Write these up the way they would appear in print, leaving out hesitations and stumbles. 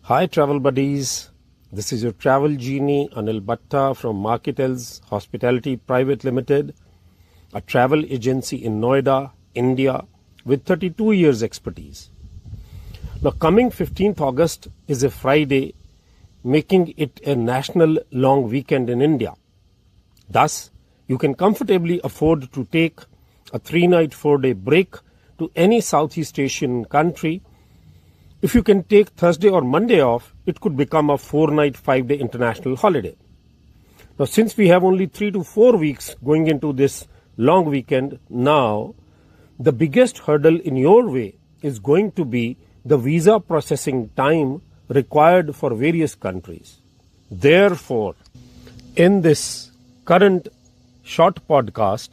Hi travel buddies, this is your travel genie Anil Bhatta from Marketels Hospitality Private Limited, a travel agency in Noida, India with 32 years expertise. Now coming 15th August is a Friday, making it a national long weekend in India. Thus, you can comfortably afford to take a 3-night 4-day break to any Southeast Asian country. If you can take Thursday or Monday off, it could become a 4-night 5-day international holiday. Now, since we have only 3 to 4 weeks going into this long weekend now, the biggest hurdle in your way is going to be the visa processing time required for various countries. Therefore, in this current short podcast,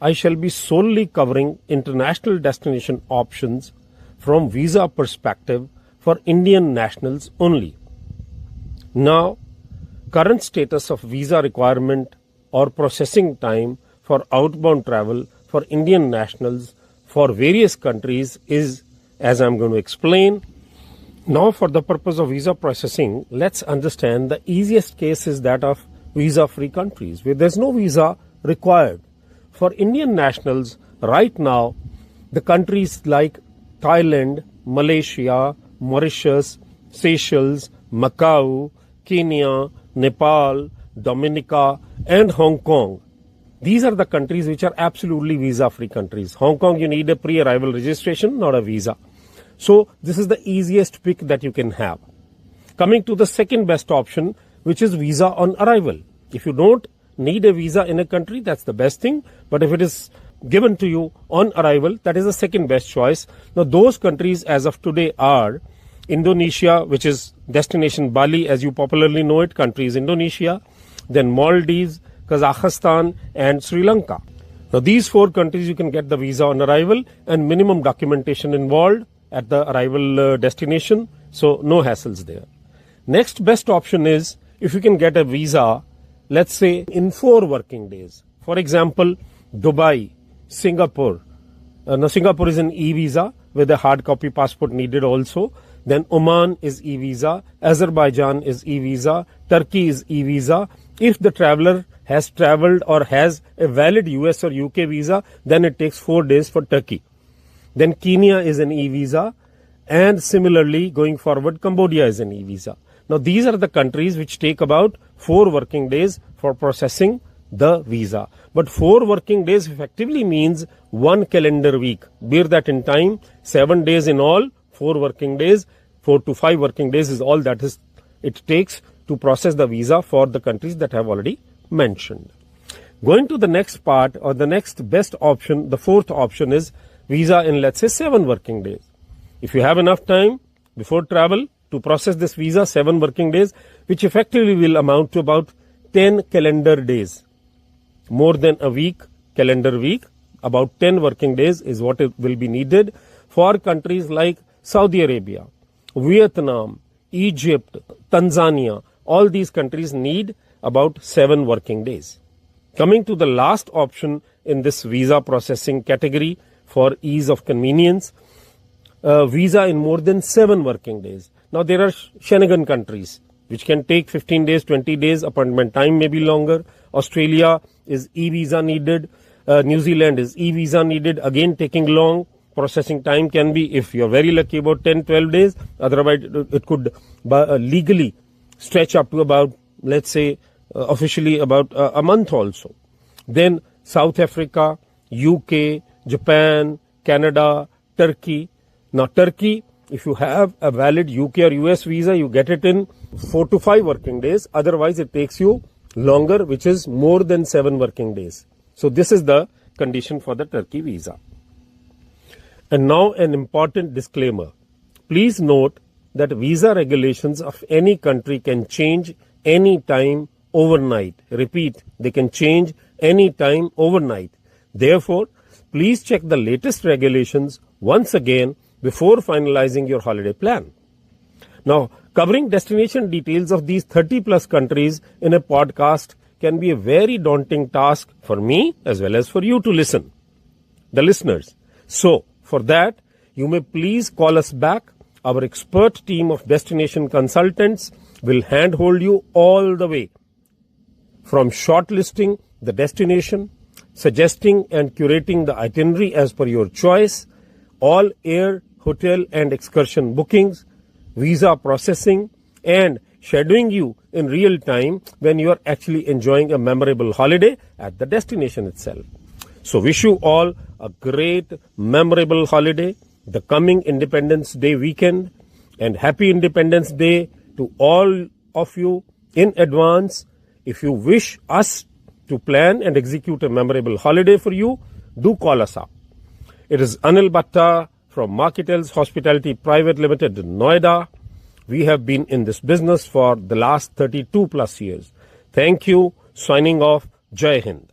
I shall be solely covering international destination options from visa perspective for Indian nationals only. Now, current status of visa requirement or processing time for outbound travel for Indian nationals for various countries is as I'm going to explain. Now, for the purpose of visa processing, let's understand the easiest case is that of visa-free countries where there's no visa required. For Indian nationals, right now, the countries like Thailand, Malaysia, Mauritius, Seychelles, Macau, Kenya, Nepal, Dominica, and Hong Kong. These are the countries which are absolutely visa-free countries. Hong Kong, you need a pre-arrival registration, not a visa. So this is the easiest pick that you can have. Coming to the second best option, which is visa on arrival. If you don't need a visa in a country, that's the best thing. But if it is given to you on arrival, that is the second best choice. Now, those countries as of today are Indonesia, which is destination Bali, as you popularly know it, country is Indonesia, then Maldives, Kazakhstan, and Sri Lanka. Now, these 4 countries you can get the visa on arrival and minimum documentation involved at the arrival destination, so no hassles there. Next best option is if you can get a visa, let's say in 4 working days. For example, Dubai, Singapore. Now, Singapore is an e-visa with a hard copy passport needed also. Then Oman is e-visa. Azerbaijan is e-visa. Turkey is e-visa. If the traveler has traveled or has a valid US or UK visa, then it takes 4 days for Turkey. Then Kenya is an e-visa. And similarly, going forward, Cambodia is an e-visa. Now, these are the countries which take about 4 working days for processing the visa. But 4 working days effectively means 1 calendar week. Bear that in time, 7 days in all, 4 working days, 4 to 5 working days is all that it takes to process the visa for the countries that I have already mentioned. Going to the next part or the next best option, the 4th option is visa in, let's say, 7 working days. If you have enough time before travel to process this visa, 7 working days, which effectively will amount to about 10 calendar days. More than a week, calendar week, about 10 working days is what it will be needed for countries like Saudi Arabia, Vietnam, Egypt, Tanzania. All these countries need about 7 working days. Coming to the last option in this visa processing category for ease of convenience, visa in more than 7 working days. Now, there are Schengen countries which can take 15 days, 20 days, appointment time may be longer. Australia is e-visa needed. New Zealand is e-visa needed, again taking long. Processing time can be, if you're very lucky, about 10, 12 days. Otherwise, it could legally stretch up to about, let's say, officially about a month also. Then South Africa, UK, Japan, Canada, Turkey. Now, Turkey, if you have a valid UK or US visa, you get it in 4 to 5 working days. Otherwise, it takes you longer, which is more than 7 working days. So this is the condition for the Turkey visa. And now an important disclaimer. Please note that visa regulations of any country can change any time overnight. Repeat, they can change any time overnight. Therefore, please check the latest regulations once again before finalizing your holiday plan. Now, covering destination details of these 30 plus countries in a podcast can be a very daunting task for me as well as for you to listen, the listeners. So, for that, you may please call us back our expert team of destination consultants will handhold you all the way from shortlisting the destination, suggesting and curating the itinerary as per your choice, all air, hotel and excursion bookings, visa processing, and shadowing you in real time when you are actually enjoying a memorable holiday at the destination itself. So wish you all a great, memorable holiday, the coming Independence Day weekend, and happy Independence Day to all of you in advance. If you wish us to plan and execute a memorable holiday for you, do call us up. It is Anil Bhatta from Marketels Hospitality Private Limited in Noida. We have been in this business for the last 32 plus years. Thank you. Signing off. Jai Hind.